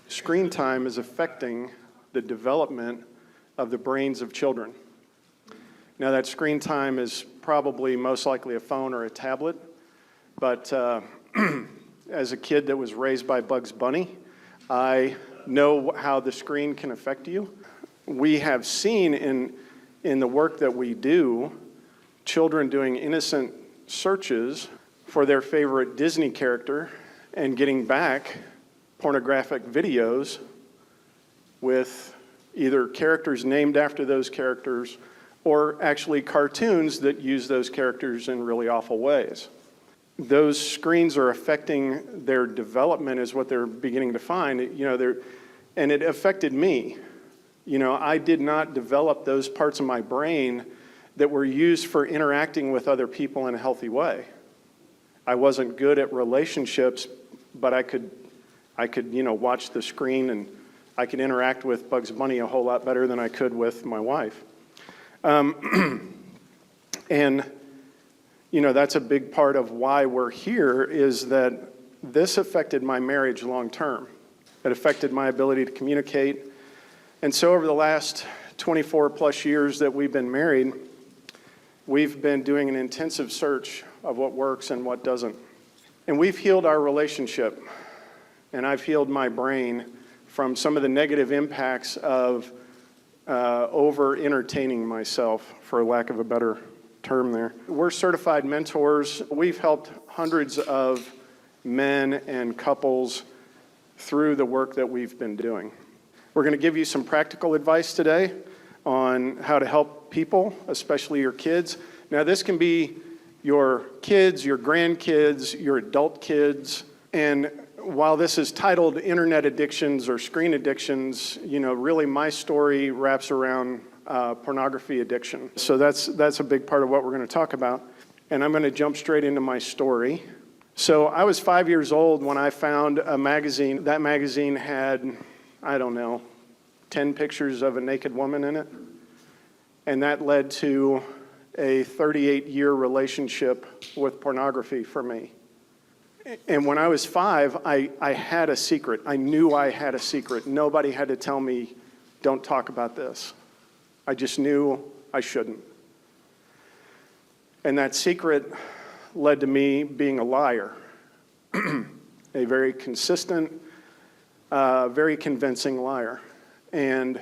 Screen time is affecting the development of the brains of children. Now, that screen time is probably most likely a phone or a tablet, but as a kid that was raised by Bugs Bunny, I know how the screen can affect you. We have seen in the work that we do, children doing innocent searches for their favorite Disney character and getting back pornographic videos with either characters named after those characters or actually cartoons that use those characters in really awful ways. Those screens are affecting their development is what they're beginning to find. And it affected me. I did not develop those parts of my brain that were used for interacting with other people in a healthy way. I wasn't good at relationships, but I could watch the screen and I could interact with Bugs Bunny a whole lot better than I could with my wife. And that's a big part of why we're here, is that this affected my marriage long term. It affected my ability to communicate. And so over the last 24 plus years that we've been married, we've been doing an intensive search of what works and what doesn't. And we've healed our relationship, and I've healed my brain from some of the negative impacts of over-entertaining myself, for lack of a better term there. We're certified mentors. We've helped hundreds of men and couples through the work that we've been doing. We're going to give you some practical advice today on how to help people, especially your kids. Now, this can be your kids, your grandkids, your adult kids, and while this is titled Internet Addictions or Screen Addictions, really my story wraps around pornography addiction. So that's a big part of what we're going to talk about. And I'm going to jump straight into my story. So I was 5 years old when I found a magazine. That magazine had, 10 pictures of a naked woman in it. And that led to a 38-year relationship with pornography for me. And when I was 5, I had a secret. I knew I had a secret. Nobody had to tell me, don't talk about this. I just knew I shouldn't. And that secret led to me being a liar. A very consistent, very convincing liar. And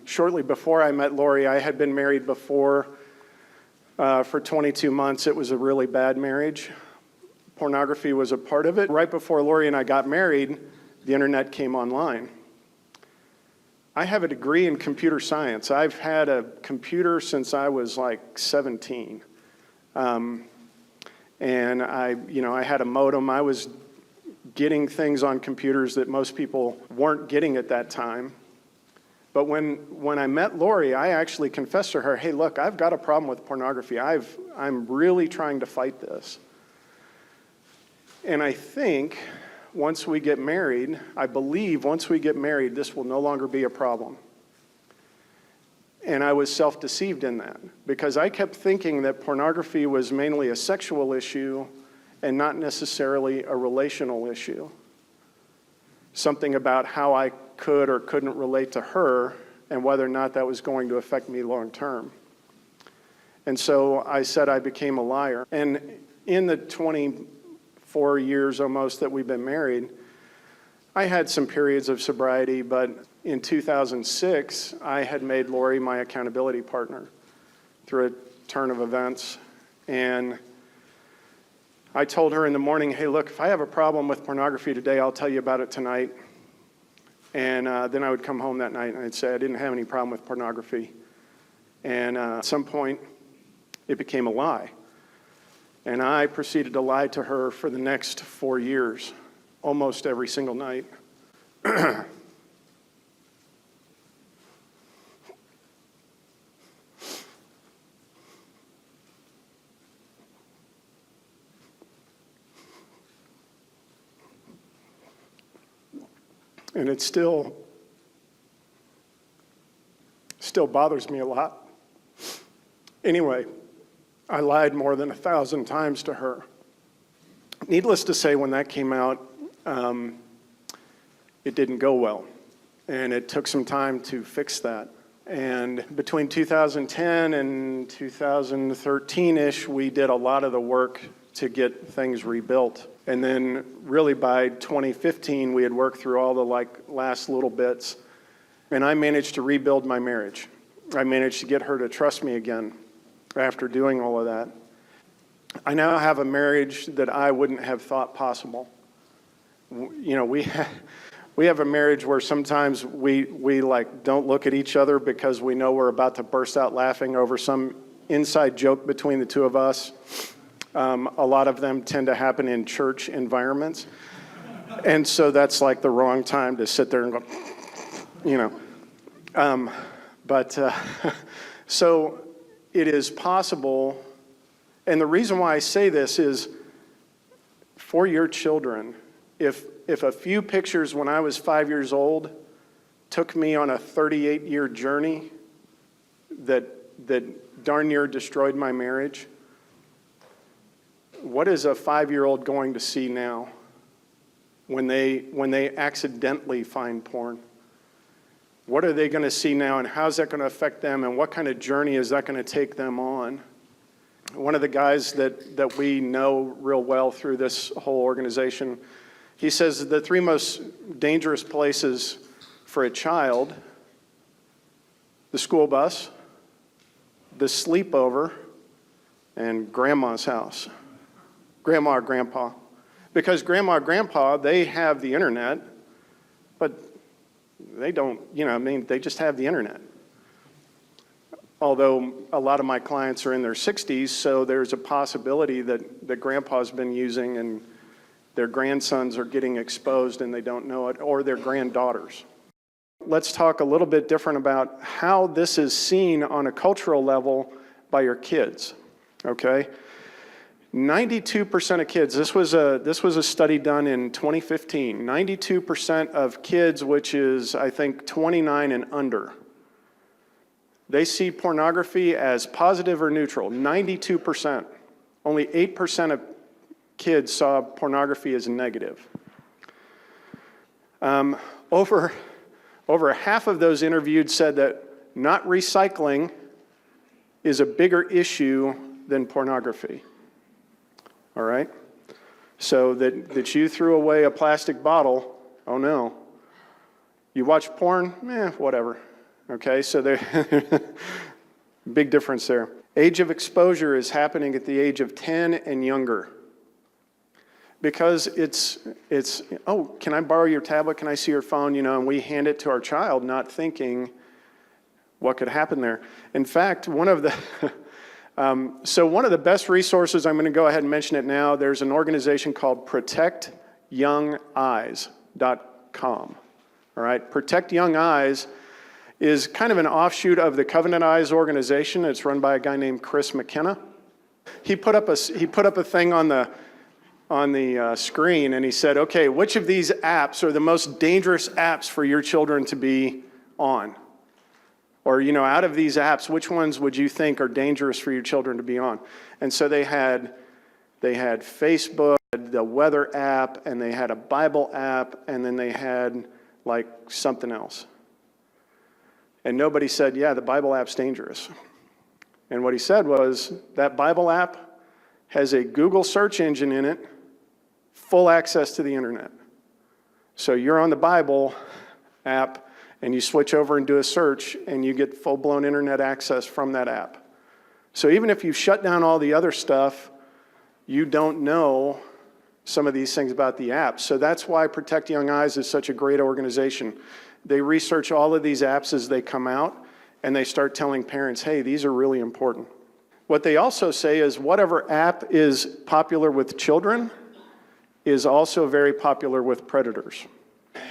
shortly before I met Lori, I had been married before for 22 months. It was a really bad marriage. Pornography was a part of it. Right before Lori and I got married, the internet came online. I have a degree in computer science. I've had a computer since I was like 17. And I had a modem. I was getting things on computers that most people weren't getting at that time. But when I met Lori, I actually confessed to her, hey, look, I've got a problem with pornography. I'm really trying to fight this. And I think once we get married, I believe once we get married, this will no longer be a problem. And I was self-deceived in that because I kept thinking that pornography was mainly a sexual issue and not necessarily a relational issue. Something about how I could or couldn't relate to her and whether or not that was going to affect me long term. And so I said I became a liar. And in the 24 years almost that we've been married, I had some periods of sobriety, but in 2006, I had made Lori my accountability partner through a turn of events. And I told her in the morning, hey, look, if I have a problem with pornography today, I'll tell you about it tonight. And then I would come home that night and I'd say I didn't have any problem with pornography. And at some point, it became a lie. And I proceeded to lie to her for the next 4 years, almost every single night. And it still bothers me a lot. Anyway, I lied more than 1,000 times to her. Needless to say, when that came out, it didn't go well. And it took some time to fix that. And between 2010 and 2013-ish, we did a lot of the work to get things rebuilt. And then really by 2015, we had worked through all the last little bits. And I managed to rebuild my marriage. I managed to get her to trust me again after doing all of that. I now have a marriage that I wouldn't have thought possible. You know, we have a marriage where sometimes we don't look at each other because we know we're about to burst out laughing over some inside joke between the two of us. A lot of them tend to happen in church environments. And so that's like the wrong time to sit there and go, you know. So it is possible, and the reason why I say this is for your children, if a few pictures when I was 5 years old took me on a 38-year journey that darn near destroyed my marriage, what is a 5-year-old going to see now when they accidentally find porn? What are they going to see now, and how's that going to affect them, and what kind of journey is that going to take them on? One of the guys that we know real well through this whole organization, he says the three most dangerous places for a child: the school bus, the sleepover, and grandma's house. Grandma or grandpa. Because grandma or grandpa, they have the internet, but they don't, they just have the internet. Although a lot of my clients are in their 60s, so there's a possibility that grandpa's been using and their grandsons are getting exposed and they don't know it, or their granddaughters. Let's talk a little bit different about how this is seen on a cultural level by your kids, okay? 92% of kids, this was a study done in 2015, 92% of kids, which is, I think, 29 and under, they see pornography as positive or neutral, 92%. Only 8% of kids saw pornography as negative. Over half of those interviewed said that not recycling is a bigger issue than pornography. All right? So that you threw away a plastic bottle, oh no. You watch porn, whatever. Okay, so big difference there. Age of exposure is happening at the age of 10 and younger. Because it's oh, can I borrow your tablet? Can I see your phone? And we hand it to our child, not thinking what could happen there. In fact, one of the best resources, I'm going to go ahead and mention it now. There's an organization called ProtectYoungEyes.com. All right, Protect Young Eyes is kind of an offshoot of the Covenant Eyes organization. It's run by a guy named Chris McKenna. He put up a thing on the screen, and he said, okay, which of these apps are the most dangerous apps for your children to be on? Or, out of these apps, which ones would you think are dangerous for your children to be on? And so they had Facebook, the weather app, and they had a Bible app, and then they had something else. And nobody said, yeah, the Bible app's dangerous. And what he said was, that Bible app has a Google search engine in it, full access to the internet. So you're on the Bible app, and you switch over and do a search, and you get full-blown internet access from that app. So even if you shut down all the other stuff, you don't know some of these things about the app. So that's why Protect Young Eyes is such a great organization. They research all of these apps as they come out, and they start telling parents, hey, these are really important. What they also say is whatever app is popular with children is also very popular with predators.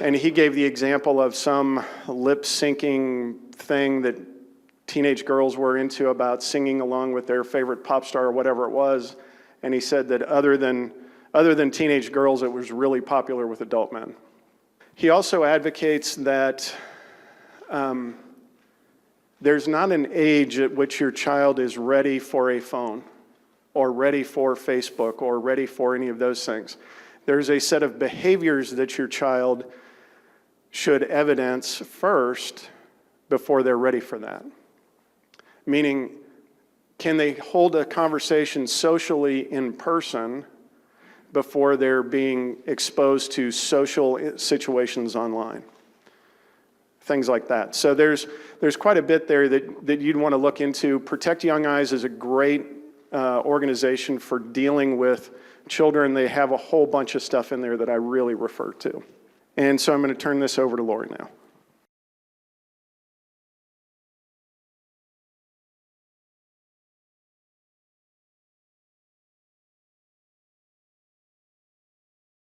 And he gave the example of some lip-syncing thing that teenage girls were into about singing along with their favorite pop star or whatever it was. And he said that other than teenage girls, it was really popular with adult men. He also advocates that there's not an age at which your child is ready for a phone. or ready for Facebook or ready for any of those things. There's a set of behaviors that your child should evidence first before they're ready for that. Meaning, can they hold a conversation socially in person before they're being exposed to social situations online? Things like that. So there's quite a bit there that you'd want to look into. Protect Young Eyes is a great organization for dealing with children. They have a whole bunch of stuff in there that I really refer to. And so I'm going to turn this over to Lori now.